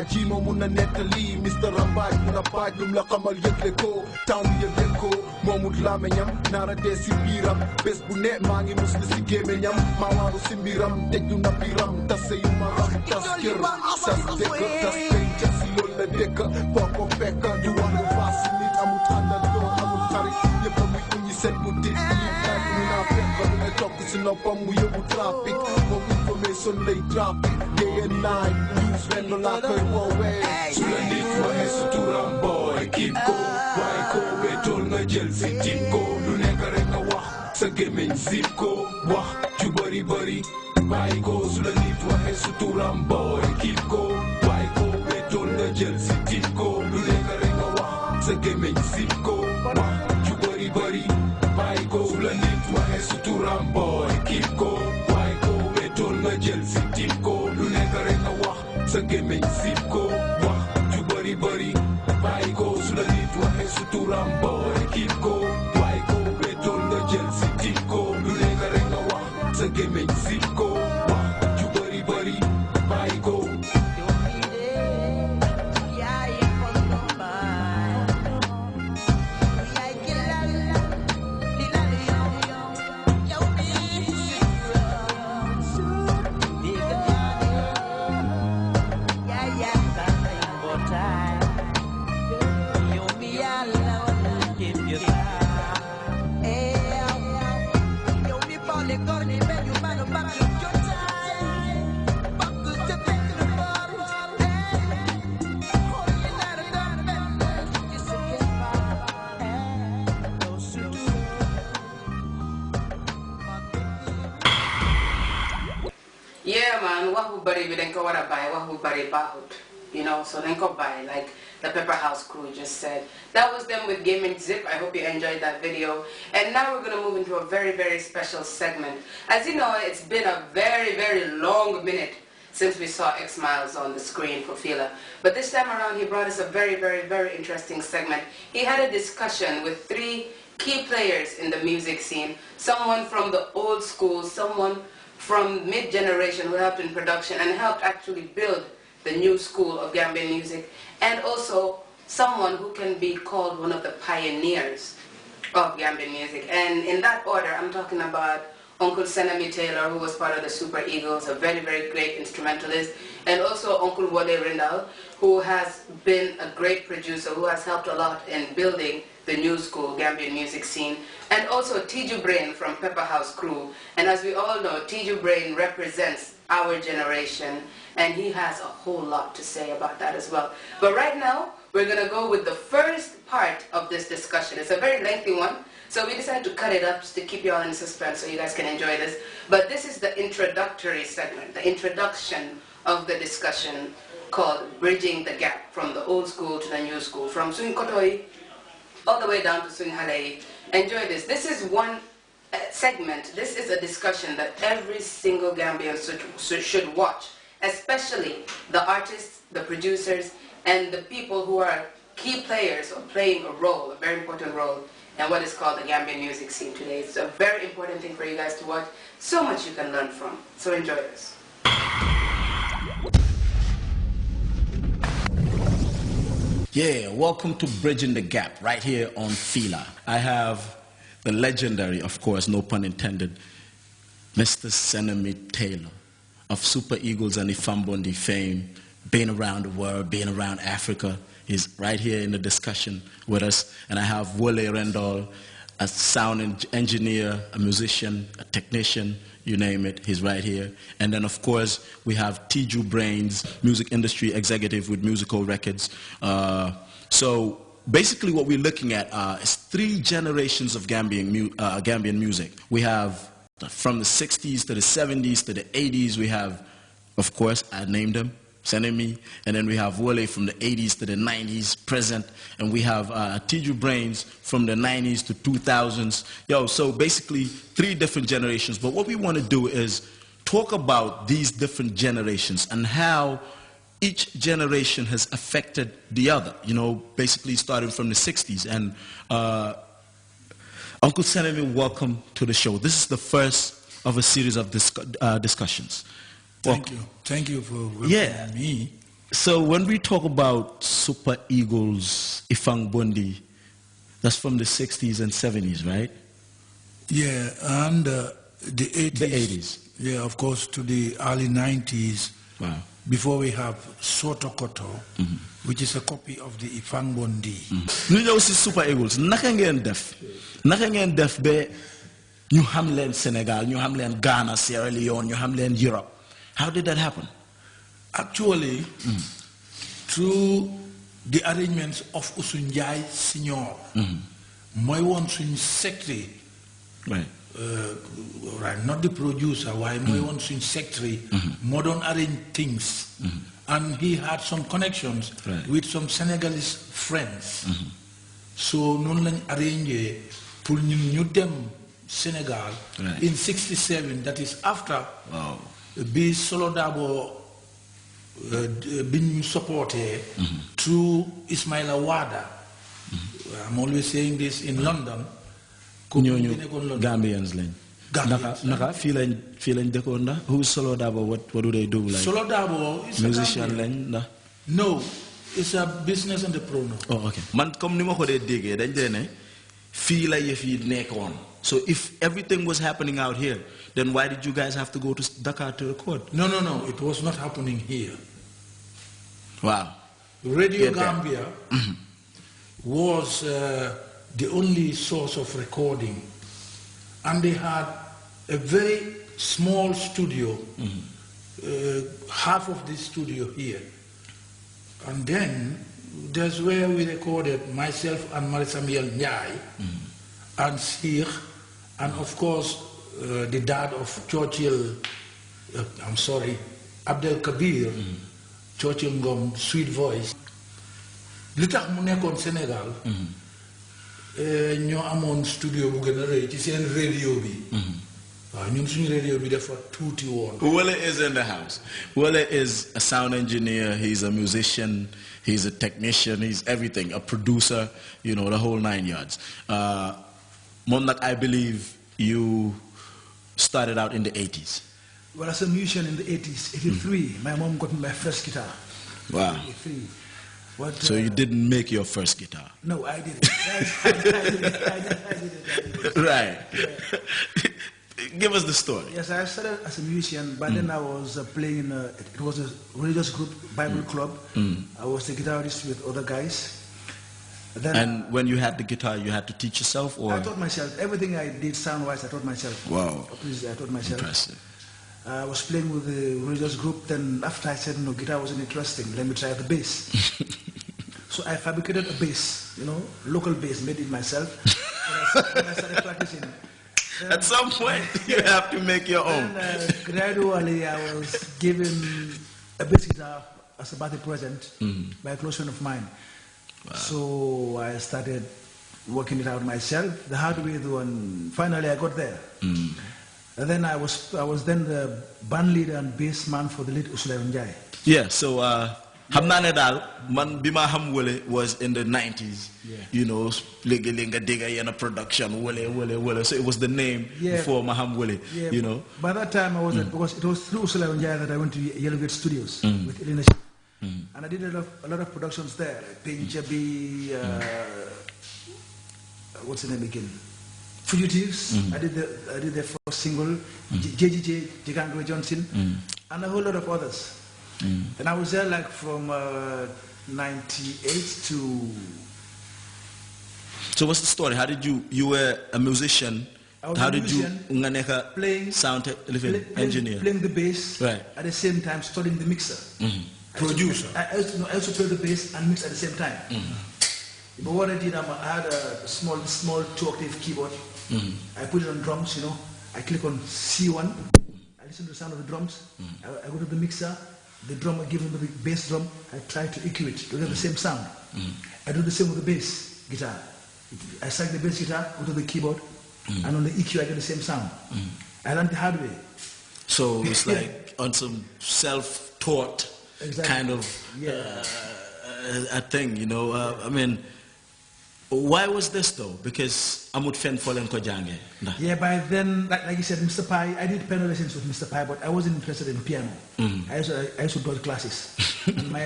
Aji mo muna netali Mr. Rambaaj muna baaj lum la xamal yëgle ko taw mi yëgle ko moomut làmmiñam nara dee si biiram bés bu ne maa ngi musli si gémmiñam maa waaru si mbiram dëj du na biiram tas sa yu ma ram tas kër tas dëkk tas penc si loolu la dëkk boo ko fekk du wàllu faas si nit amul àndandoo amul xarit ñëpp a muy uñi seen guddi yi naaj mu naa fekk lu ne topp si noppam mu yóbbu trafic moom information lay trafic day and night news ren laa koy woowee su la nit waxee su turam booy kiit ko waaye ko wetool nga jël si tiit ko lu nekk rek nga wax sa gémmiñ zip ko wax ju bëri bëri bàyyi ko su la nit waxee su turam booy kiit ko waaye ko wetool nga jël si tiit ko lu nekk rek nga wax sa gémmiñ zip ko wax ju bëri bëri bàyyi ko su la nit waxee su turam booy kiit ko waaye ko wetool nga jël si tiit ko lu nekk rek nga wax sa gémmiñ zip ko wax ju bëri bëri bàyyi ko su la nit waxee su turam booy kiit ko waaye ko wetool nga jël si tiit ko lu nekk rek nga wax sa gémmiñ zip ko wax ju bëri bëri bàyyi ko Yeah, man, wax bu bari bi dañ ko wara bay, wax bu bari baaxut. You know, so dañ ko bay, like the Pepper House crew just said. That was them with Game and Zip. I hope you enjoyed that video. And now we're going to move into a very, very special segment. As you know, it's been a very, very long minute since we saw X Miles on the screen for Fila. But this time around, he brought us a very, very, very interesting segment. He had a discussion with 3 key players in the music scene. Someone from the old school, someone from mid-generation who helped in production and helped actually build the new school of Gambian music, and also someone who can be called one of the pioneers of Gambian music. And in that order, I'm talking about Uncle Senami Taylor, who was part of the Super Eagles, a very, very great instrumentalist, and also Uncle Wale Rindal, who has been a great producer, who has helped a lot in building the new school Gambian music scene, and also Tiju Brain from Pepper House crew. And as we all know, Tiju Brain represents our generation, and he has a whole lot to say about that as well. But right now, we're going to go with the first part of this discussion. It's a very lengthy one, so we decided to cut it up just to keep you all in suspense so you guys can enjoy this. But this is the introductory segment, the introduction of the discussion called Bridging the Gap from the old school to the new school, from Swing Kotoi all the way down to Swing Halei. Enjoy this. This is one segment. This is a discussion that every single Gambian should watch, especially the artists, the producers, and the people who are key players or playing a role, a very important role, in what is called the Gambian music scene today. It's a very important thing for you guys to watch. So much you can learn from. So enjoy this. Yeah, welcome to Bridging the Gap, right here on Fila. I have the legendary, of course, no pun intended, Mr. Senami Taylor of Super Eagles and Ifambondi fame, being around the world, being around Africa. He's right here in the discussion with us. And I have Wale Rendall, a sound engineer, a musician, a technician, you name it, he's right here. And then, of course, we have Tiju Brains, music industry executive with Musical Records. So basically what we're looking at is 3 generations of Gambian music. We have from the 60s to the 70s to the 80s. We have, of course, I named them, Senemi, and then we have Wale from the 80s to the 90s, present, and we have Tiju Brains from the 90s to 2000s. Yo, so basically 3 different generations, but what we want to do is talk about these different generations and how each generation has affected the other, you know, basically starting from the 60s. And Uncle Senemi, welcome to the show. This is the first of a series of discussions. Thank you. Thank you for welcoming me. So when we talk about Super Eagles, Ifang Bondi, that's from the 60s and 70s, right? Yeah, and the 80s. The 80s. Yeah, of course, to the early 90s. Wow. Before we have Sotokoto, which is a copy of the Ifang Bondi. Ñu ñëw ci Super Eagles naka ngeen def ba ñu xam leen Sénégal ñu xam leen Ghana, Sierra Leone ñu xam leen Europe. How did that happen? Actually, through the arrangements of Usunjai Senior, mooy woon suñ secretary, Right. right, not the producer, why mooy woon suñ secretary, moo doon arrange things, and he had some connections with some Senegalese friends. So noonu lañ arrangé pour ñun ñu dem Sénégal in 67, that is after bi Solo Dabo being supported through Ismaila Wada. I'm always saying this in London. Gambians lañ. Naka fii lañ dëkkoon ndax who's Solo Dabo, what do they do? Like Solo Dabo is musician lañ ndax. No, it's a business entrepreneur. Oh, okay. Man comme ni ma ko dee déggee dañ dee ne fii la yëf yi nekkoon. So if everything was happening out here, then why did you guys have to go to Dakar to record? No, it was not happening here. Wow. Radio Gambia was the only source of recording, and they had a very small studio, half of this studio here. And then that's where we recorded, myself and Marisamuel Nyai, and Sir, and of course the dad of Churchill, Abdel Kabir, Churchill Ngom, sweet voice. Li tax mu nekkoon Sénégal ñoo amoon studio bu gën a rëy ci seen radio bi. waaw ñun suñu radio bi dafa tuuti woon. Wale is in the house. Wale is a sound engineer, he's a musician, he's a technician, he's everything, a producer, you know, the whole 9 yards. Mom, I believe you started out in the 80s. Well, as a musician in the 80s, 83, my mom got me my first guitar. Wow. 83. But, so you didn't make your first guitar? No, I didn't. I didn't. Right. Yeah. Give us the story. Yes, I started as a musician, but then I was playing in it was a religious group, Bible club. I was the guitarist with other guys. Then, and when you had the guitar, you had to teach yourself, or? I taught myself. Everything I did sound-wise, I taught myself. Wow. I taught myself. Impressive. I was playing with the religious group, then after I said, no, guitar wasn't interesting, let me try the bass. So I fabricated a bass, you know, local bass, made it myself. When I started practicing. Then, at some point, you have to make your own. Gradually, I was given a bass guitar as a birthday present by a close friend of mine. Wow. So I started working it out myself, the hard way though, and finally I got there. And then I was then the band leader and bass man for the late Usula Njai. Yeah, so Hamnane Dal, man bima ham wole was in the 90s. Yeah. You know, Linga Linga Digga in a production, wole. So it was the name before Maham Wole, you know. By that time I was because it was through Usula Njai that I went to Yellowgate Studios with Elena. And I did a lot of productions there. Pinjabi, what's the name again? Fugitives. I did the first single, JJJ, Jigangwe Johnson, and a whole lot of others. And I was there like from 98 to. So what's the story? How did you were a musician? How did you playing sound engineer? Playing the bass, right. At the same time studying the mixer. Producer. I also play the bass and mix at the same time. But what I did, I had a small 2-octave keyboard. I put it on drums, you know. I click on C1. I listen to the sound of the drums. I go to the mixer. The drummer gives me the bass drum. I try to EQ it to get the same sound. I do the same with the bass guitar. I strike the bass guitar, go to the keyboard, and on the EQ I get the same sound. I learned the hard way. So it's like on some self-taught kind of a thing, you know. I mean, why was this though? Because Amut Fen Folen Kojange. Yeah, by then, like you said, Mr. Pai, I did piano lessons with Mr. Pai, but I wasn't interested in piano. I used to go to classes. And my